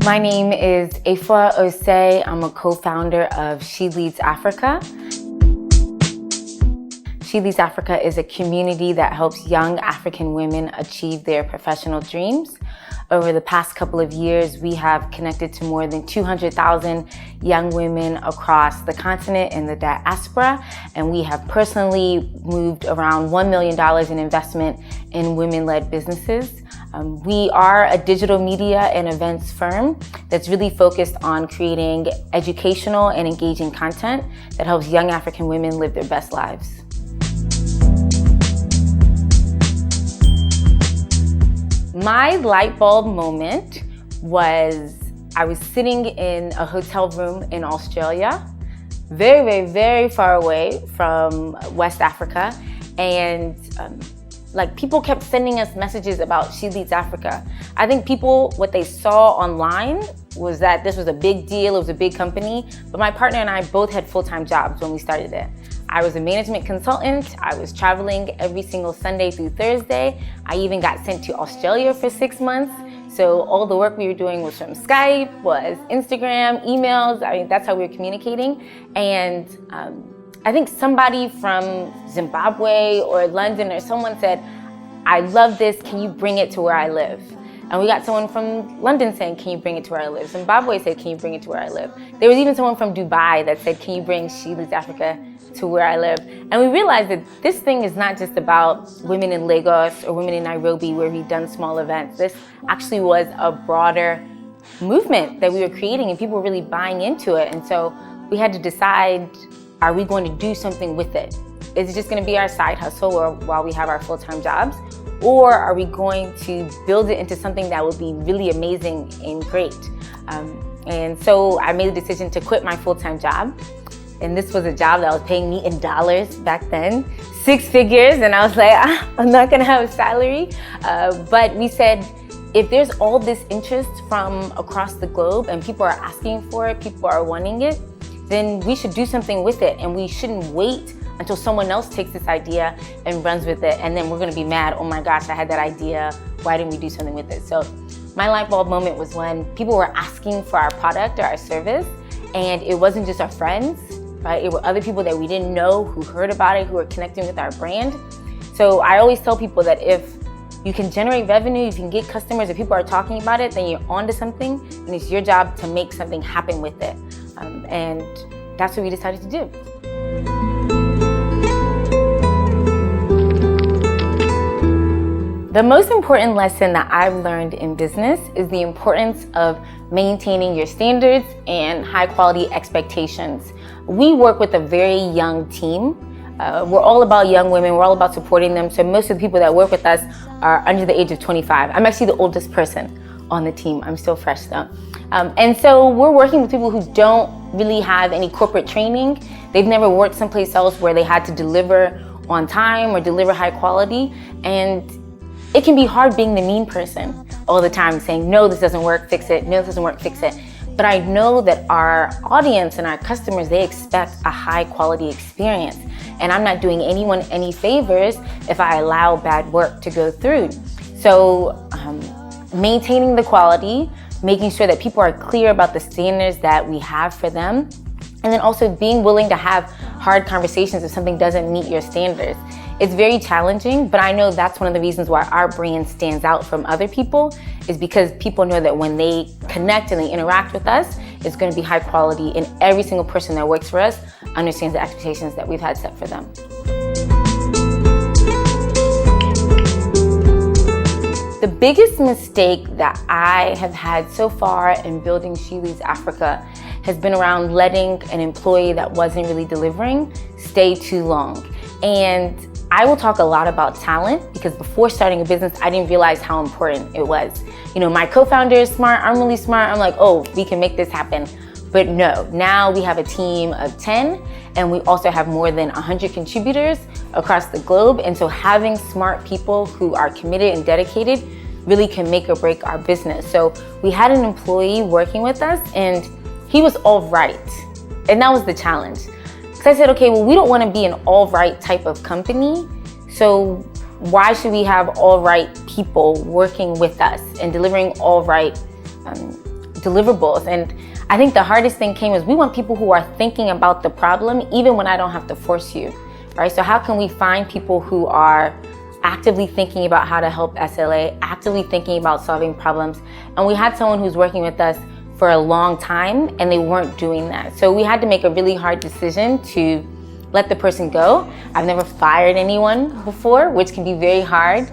My name is Afua Osei. I'm a co-founder of She Leads Africa. She Leads Africa is a community that helps young African women achieve their professional dreams. Over the past couple of years, we have connected to more than 200,000 young women across the continent and the diaspora, and we have personally moved around $1 million in investment in women-led businesses. We are a digital media and events firm that's really focused on creating educational and engaging content that helps young African women live their best lives. My light bulb moment was, I was sitting in a hotel room in Australia, very far away from West Africa, and people kept sending us messages about She Leads Africa. I think people, what they saw online was that this was a big deal, it was a big company, but my partner and I both had full-time jobs when we started it. I was a management consultant. I was traveling every single Sunday through Thursday. I even got sent to Australia for 6 months. So all the work we were doing was from Skype, was Instagram, emails. I mean, that's how we were communicating. And I think somebody from Zimbabwe or London or someone said, I love this, can you bring it to where I live? And we got someone from London saying, can you bring it to where I live? Zimbabwe said, can you bring it to where I live? There was even someone from Dubai that said, can you bring She Leads Africa to where I live? And we realized that this thing is not just about women in Lagos or women in Nairobi where we've done small events. This actually was a broader movement that we were creating and people were really buying into it. And so we had to decide, are we going to do something with it? Is it just going to be our side hustle while we have our full-time jobs? Or are we going to build it into something that would be really amazing and great? And so I made the decision to quit my full-time job. And this was a job that was paying me in dollars back then, 6 figures. And I was like, I'm not gonna have a salary. But we said, if there's all this interest from across the globe and people are asking for it, people are wanting it, then we should do something with it. And we shouldn't wait until someone else takes this idea and runs with it. And then we're gonna be mad, oh my gosh, I had that idea. Why didn't we do something with it? So my light bulb moment was when people were asking for our product or our service. And it wasn't just our friends, right? It were other people that we didn't know who heard about it, who were connecting with our brand. So I always tell people that if you can generate revenue, if you can get customers, if people are talking about it, then you're onto something, and it's your job to make something happen with it. And that's what we decided to do. The most important lesson that I've learned in business is the importance of maintaining your standards and high quality expectations. We work with a very young team. We're all about young women, we're all about supporting them. So most of the people that work with us are under the age of 25. I'm actually the oldest person on the team. I'm still fresh though. And so we're working with people who don't really have any corporate training. They've never worked someplace else where they had to deliver on time or deliver high quality. And it can be hard being the mean person all the time saying, no, this doesn't work, fix it. No, this doesn't work, fix it. But I know that our audience and our customers, they expect a high quality experience. And I'm not doing anyone any favors if I allow bad work to go through. So maintaining the quality, making sure that people are clear about the standards that we have for them, and then also being willing to have hard conversations if something doesn't meet your standards. It's very challenging, but I know that's one of the reasons why our brand stands out from other people, is because people know that when they connect and they interact with us, it's going to be high quality, and every single person that works for us understands the expectations that we've had set for them. The biggest mistake that I have had so far in building She Leads Africa has been around letting an employee that wasn't really delivering stay too long. And I will talk a lot about talent because before starting a business, I didn't realize how important it was. You know, my co-founder is smart, I'm really smart. I'm like, oh, we can make this happen. But no, now we have a team of 10 and we also have more than 100 contributors across the globe. And so having smart people who are committed and dedicated really can make or break our business. So we had an employee working with us and he was all right. And that was the challenge. So I said, okay, well, we don't want to be an all right type of company. So why should we have all right people working with us and delivering all right deliverables. And I think the hardest thing came is we want people who are thinking about the problem even when I don't have to force you, right? So how can we find people who are actively thinking about how to help SLA, actively thinking about solving problems? And we had someone who's working with us for a long time and they weren't doing that. So we had to make a really hard decision to let the person go. I've never fired anyone before, which can be very hard.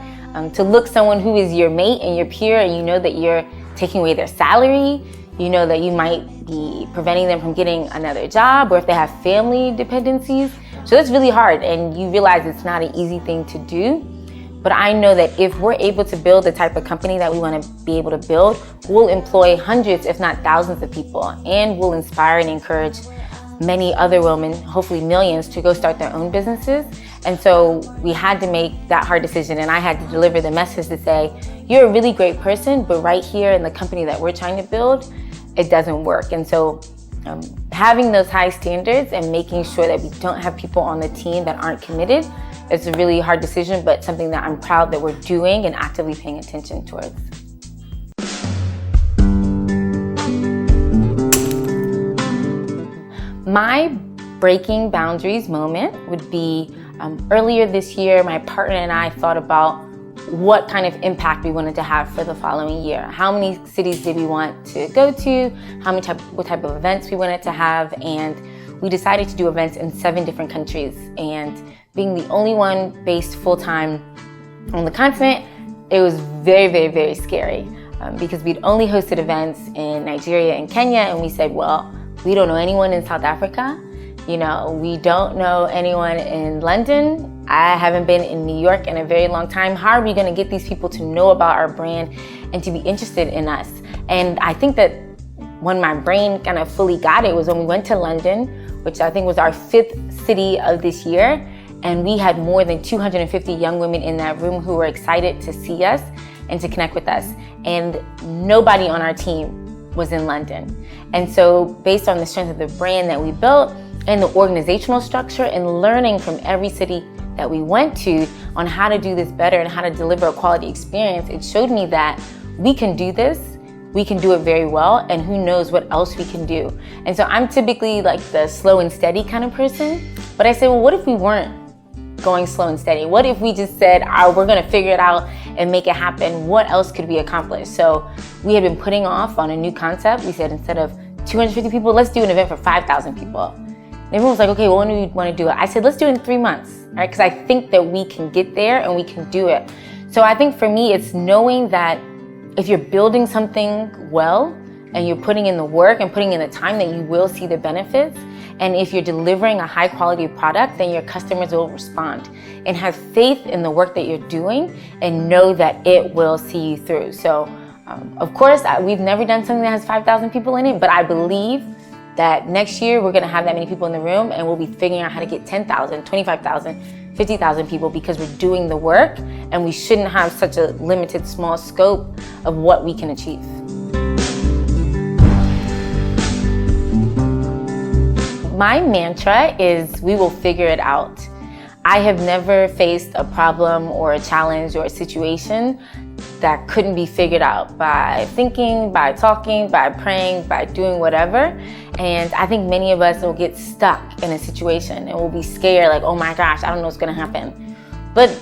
To look someone who is your mate and your peer and you know that you're taking away their salary, you know that you might be preventing them from getting another job, or if they have family dependencies. So that's really hard, and you realize it's not an easy thing to do. But I know that if we're able to build the type of company that we want to be able to build, we'll employ hundreds, if not thousands of people, and we'll inspire and encourage many other women, hopefully millions, to go start their own businesses. And so we had to make that hard decision, and I had to deliver the message to say, you're a really great person, but right here in the company that we're trying to build, it doesn't work. And so having those high standards and making sure that we don't have people on the team that aren't committed, it's a really hard decision, but something that I'm proud that we're doing and actively paying attention towards. My breaking boundaries moment would be earlier this year, my partner and I thought about what kind of impact we wanted to have for the following year. How many cities did we want to go to? What type of events we wanted to have? And we decided to do events in 7 different countries. And being the only one based full-time on the continent, it was very, very, very scary because we'd only hosted events in Nigeria and Kenya, and we said, well, we don't know anyone in South Africa. You know, we don't know anyone in London. I haven't been in New York in a very long time. How are we going to get these people to know about our brand and to be interested in us? And I think that when my brain kind of fully got it was when we went to London, which I think was our 5th city of this year. And we had more than 250 young women in that room who were excited to see us and to connect with us. And nobody on our team was in London. And so based on the strength of the brand that we built and the organizational structure and learning from every city that we went to on how to do this better and how to deliver a quality experience, it showed me that we can do this, we can do it very well, and who knows what else we can do. And so I'm typically like the slow and steady kind of person, but I said, well, what if we weren't going slow and steady? What if we just said, we're gonna figure it out and make it happen? What else could we accomplish? So we had been putting off on a new concept. We said, instead of 250 people, let's do an event for 5,000 people. And everyone was like, okay, well, when do we want to do it? I said, let's do it in 3 months, right? Because I think that we can get there and we can do it. So I think for me, it's knowing that if you're building something well and you're putting in the work and putting in the time, that you will see the benefits. And if you're delivering a high quality product, then your customers will respond. And have faith in the work that you're doing and know that it will see you through. So of course, we've never done something that has 5,000 people in it, but I believe that next year we're gonna have that many people in the room and we'll be figuring out how to get 10,000, 25,000, 50,000 people because we're doing the work, and we shouldn't have such a limited, small scope of what we can achieve. My mantra is, we will figure it out. I have never faced a problem or a challenge or a situation that couldn't be figured out by thinking, by talking, by praying, by doing whatever. And I think many of us will get stuck in a situation and we'll be scared, like, oh my gosh, I don't know what's gonna happen. But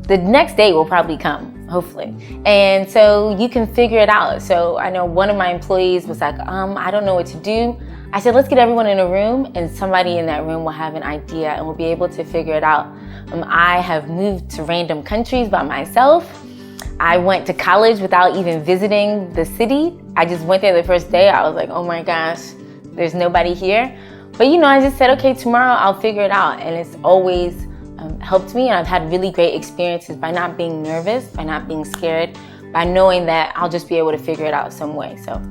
the next day will probably come, hopefully. And so you can figure it out. So I know one of my employees was like, I don't know what to do. I said, let's get everyone in a room and somebody in that room will have an idea and we'll be able to figure it out. I have moved to random countries by myself. I went to college without even visiting the city. I just went there the first day. I was like, oh my gosh, there's nobody here. But you know, I just said, okay, tomorrow I'll figure it out. And it's always helped me. And I've had really great experiences by not being nervous, by not being scared, by knowing that I'll just be able to figure it out some way. So